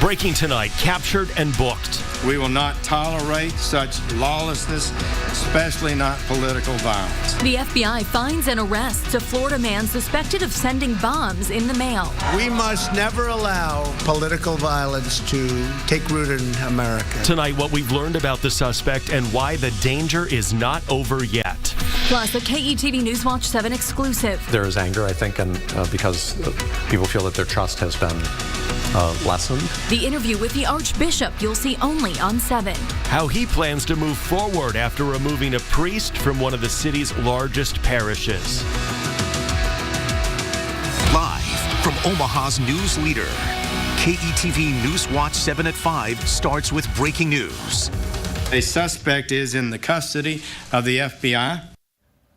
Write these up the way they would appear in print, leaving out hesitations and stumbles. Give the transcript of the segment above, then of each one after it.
Breaking tonight, captured and booked. We will not tolerate such lawlessness, especially not political violence. The FBI finds and arrests a Florida man suspected of sending bombs in the mail. We must never allow political violence to take root in America. Tonight, what we've learned about the suspect and why the danger is not over yet. Plus, a KETV Newswatch 7 exclusive. There is anger, I think, and because people feel that their trust has been lessened. The interview with the Archbishop you'll see only on 7. How he plans to move forward after removing a priest from one of the city's largest parishes. Live from Omaha's news leader, KETV Newswatch 7 at 5 starts with breaking news. A suspect is in the custody of the FBI.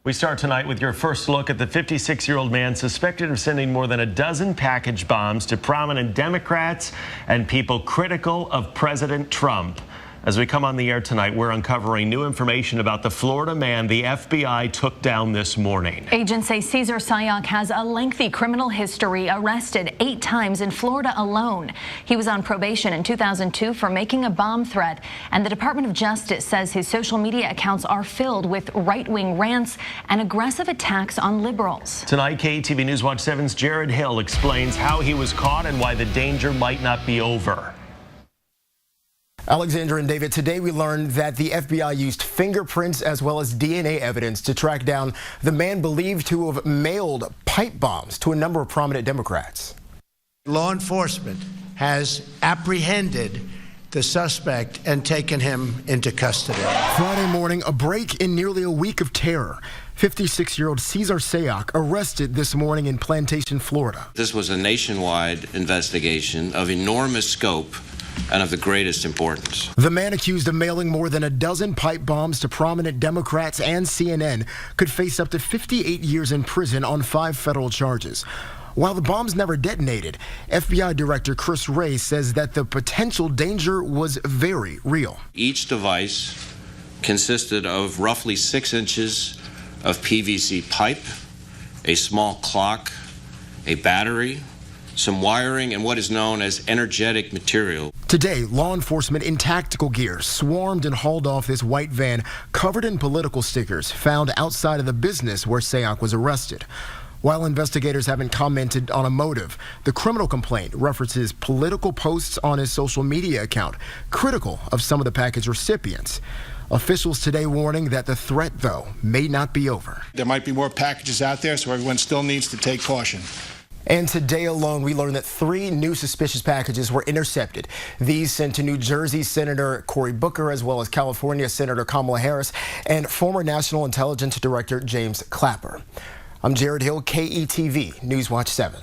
We start tonight with your first look at the 56-year-old man suspected of sending more than a dozen package bombs to prominent Democrats and people critical of President Trump. As we come on the air tonight, we're uncovering new information about the Florida man the FBI took down this morning. Agents say Cesar Sayoc has a lengthy criminal history, arrested 8 times in Florida alone. He was on probation in 2002 for making a bomb threat, and the Department of Justice says his social media accounts are filled with right-wing rants and aggressive attacks on liberals. Tonight, KETV Newswatch 7's Jared Hill explains how he was caught and why the danger might not be over. Alexandra and David, today we learned that the FBI used fingerprints as well as DNA evidence to track down the man believed to have mailed pipe bombs to a number of prominent Democrats. Law enforcement has apprehended the suspect and taken him into custody. Friday morning, a break in nearly a week of terror. 56-year-old Cesar Sayoc arrested this morning in Plantation, Florida. This was a nationwide investigation of enormous scope and of the greatest importance. The man accused of mailing more than a dozen pipe bombs to prominent Democrats and CNN could face up to 58 years in prison on 5 federal charges. While the bombs never detonated, FBI Director Chris Wray says that the potential danger was very real. Each device consisted of roughly 6 inches of PVC pipe, a small clock, a battery, some wiring, and what is known as energetic material. Today, law enforcement in tactical gear swarmed and hauled off this white van covered in political stickers found outside of the business where Sayoc was arrested. While investigators haven't commented on a motive, the criminal complaint references political posts on his social media account, critical of some of the package recipients. Officials today warning that the threat, though, may not be over. There might be more packages out there, so everyone still needs to take caution. And today alone, we learned that 3 new suspicious packages were intercepted. These sent to New Jersey Senator Cory Booker, as well as California Senator Kamala Harris, and former National Intelligence Director James Clapper. I'm Jared Hill, KETV Newswatch 7.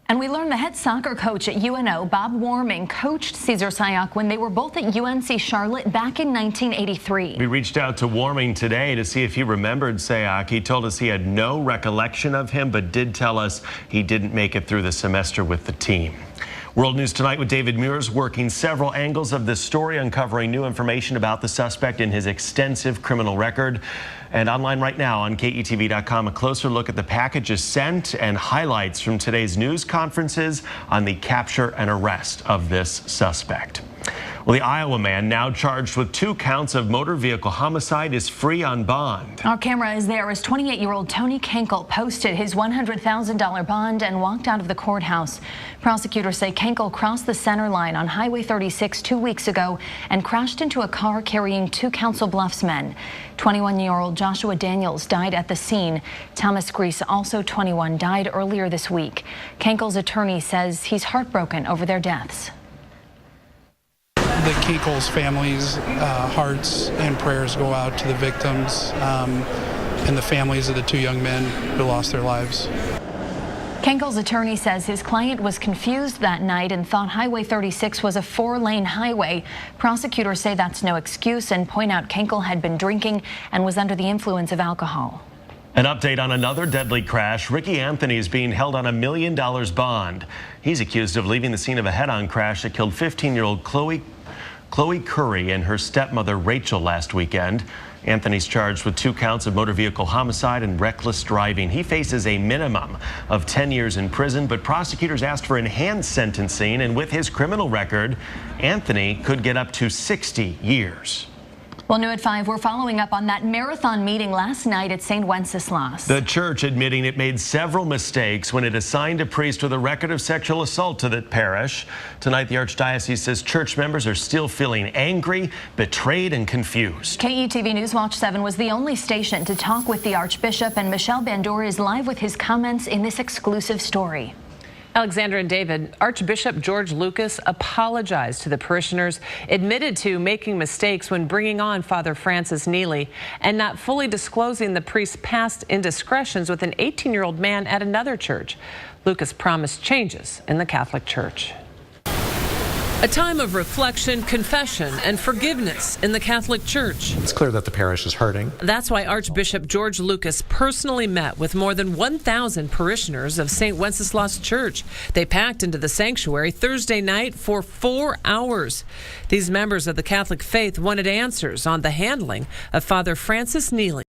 And we learned the head soccer coach at UNO, Bob Warming, coached Cesar Sayoc when they were both at UNC Charlotte back in 1983. We reached out to Warming today to see if he remembered Sayoc. He told us he had no recollection of him, but did tell us he didn't make it through the semester with the team. World News Tonight with David Muirs working several angles of this story, uncovering new information about the suspect and his extensive criminal record. And online right now on KETV.com, a closer look at the packages sent and highlights from today's news conferences on the capture and arrest of this suspect. Well, the Iowa man, now charged with 2 counts of motor vehicle homicide, is free on bond. Our camera is there as 28-year-old Tony Kenkel posted his $100,000 bond and walked out of the courthouse. Prosecutors say Kenkel crossed the center line on Highway 36 2 weeks ago and crashed into a car carrying 2 Council Bluffs men. 21-year-old Joshua Daniels died at the scene. Thomas Grease, also 21, died earlier this week. Kenkel's attorney says he's heartbroken over their deaths. The Kenkel's families' hearts and prayers go out to the victims and the families of the 2 young men who lost their lives. Kenkel's attorney says his client was confused that night and thought Highway 36 was a 4-lane highway. Prosecutors say that's no excuse and point out Kenkel had been drinking and was under the influence of alcohol. An update on another deadly crash. Ricky Anthony is being held on $1 million bond. He's accused of leaving the scene of a head-on crash that killed 15-year-old Chloe Curry and her stepmother Rachel last weekend. Anthony's charged with 2 counts of motor vehicle homicide and reckless driving. He faces a minimum of 10 years in prison, but prosecutors asked for enhanced sentencing, and with his criminal record, Anthony could get up to 60 years. Well, new at 5, we're following up on that marathon meeting last night at St. Wenceslas. The church admitting it made several mistakes when it assigned a priest with a record of sexual assault to the parish. Tonight, the Archdiocese says church members are still feeling angry, betrayed, and confused. KETV News Watch 7 was the only station to talk with the Archbishop, and Michelle Bandura is live with his comments in this exclusive story. Alexandra and David, Archbishop George Lucas apologized to the parishioners, admitted to making mistakes when bringing on Father Francis Neely, and not fully disclosing the priest's past indiscretions with an 18-year-old man at another church. Lucas promised changes in the Catholic Church. A time of reflection, confession, and forgiveness in the Catholic Church. It's clear that the parish is hurting. That's why Archbishop George Lucas personally met with more than 1,000 parishioners of St. Wenceslas Church. They packed into the sanctuary Thursday night for 4 hours. These members of the Catholic faith wanted answers on the handling of Father Francis Neely.